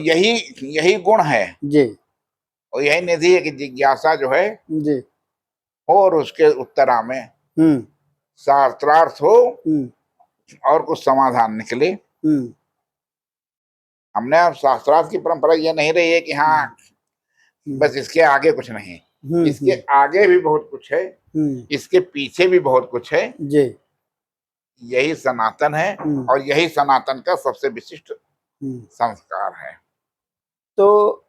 यही यही गुण है जी और यही निधि है कि जिज्ञासा जो है जी। हो और उसके उत्तरा में हम्म शास्त्रार्थ हो हम्म और कुछ समाधान निकले। हम्म हमने अब शास्त्रार्थ की परंपरा ये नहीं रही है कि हाँ बस इसके आगे कुछ नहीं, इसके हम्म आगे भी बहुत कुछ है, हम्म। इसके पीछे भी बहुत कुछ है। जी। यही सनातन है हम्म और यही सनातन का सबसे विशिष्ट हम्म। संस्कार है। तो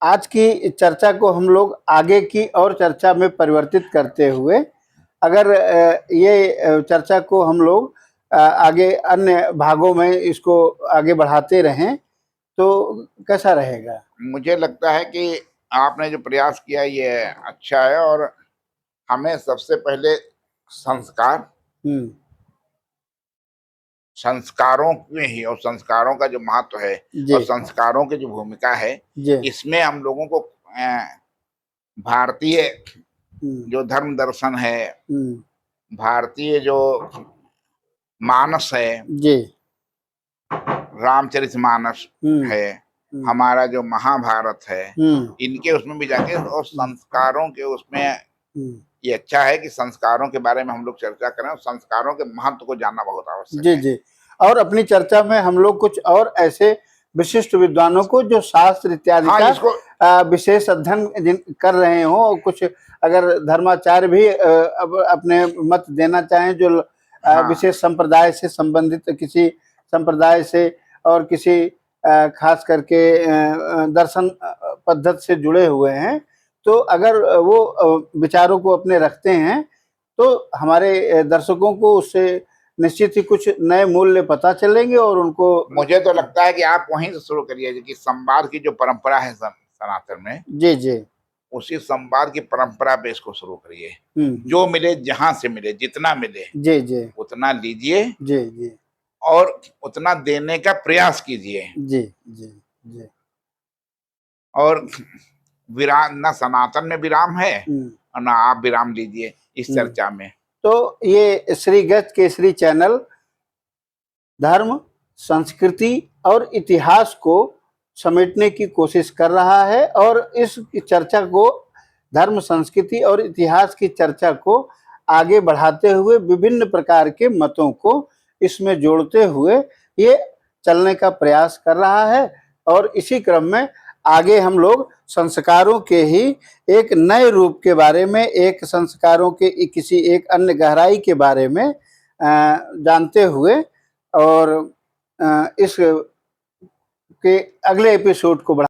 आज की चर्चा को हम लोग आगे की और चर्चा में परिवर्तित करते हुए, अगर ये चर्चा को हम लोग आगे अन्य भागों में इसको आगे बढ़ाते रहें तो कैसा रहेगा? मुझे लगता है कि आपने जो प्रयास किया ये अच्छा है और हमें सबसे पहले संस्कार, हम्म। संस्कारों में ही और संस्कारों का जो महत्व है जी और संस्कारों की जो भूमिका है, जी। इसमें हम लोगों को भारतीय हम्म जो धर्म दर्शन है, हम्म। भारतीय जो मानस है, जी। रामचरितमानस हम्म है, हम्म हमारा जो महाभारत है, हम्म इनके उसमें भी जाके और संस्कारों के उसमें हम्म। ये अच्छा है कि संस्कारों के बारे में हम लोग चर्चा करें और संस्कारों के महत्व को जानना बहुत आवश्यक जी है। जी। और अपनी चर्चा में हम लोग कुछ और ऐसे विशिष्ट विद्वानों को जो शास्त्र इत्यादि हाँ, का इसको विशेष अध्ययन कर रहे हो, कुछ अगर धर्माचार्य भी अब अपने मत देना चाहें जो हाँ विशेष संप्रदाय से संबंधित, किसी संप्रदाय से और किसी खास करके दर्शन पद्धति से जुड़े हुए हैं, तो अगर वो विचारों को अपने रखते हैं तो हमारे दर्शकों को उससे निश्चित ही कुछ नए मूल्य पता चलेंगे और उनको। मुझे तो लगता है कि आप वहीं से शुरू करिए कि संवाद की जो परंपरा है सनातन में, जी जी। उसी संवाद की परंपरा पे इसको शुरू करिए। हम्म। जो मिले, जहां से मिले, जितना मिले जी जी उतना लीजिए जी जी और उतना देने का प्रयास कीजिए। जी जी जी। और विराम न सनातन में विराम है और ना आप विराम लीजिए इस हम्म। चर्चा में। तो ये श्री गज केसरी चैनल धर्म, संस्कृति और इतिहास को समेटने की कोशिश कर रहा है और इस चर्चा को, धर्म, संस्कृति और इतिहास की चर्चा को आगे बढ़ाते हुए विभिन्न प्रकार के मतों को इसमें जोड़ते हुए ये चलने का प्रयास कर रहा है। और इसी क्रम में आगे हम लोग संस्कारों के ही एक नए रूप के बारे में, एक संस्कारों के किसी एक अन्य गहराई के बारे में जानते हुए और इस के अगले एपिसोड को बढ़ा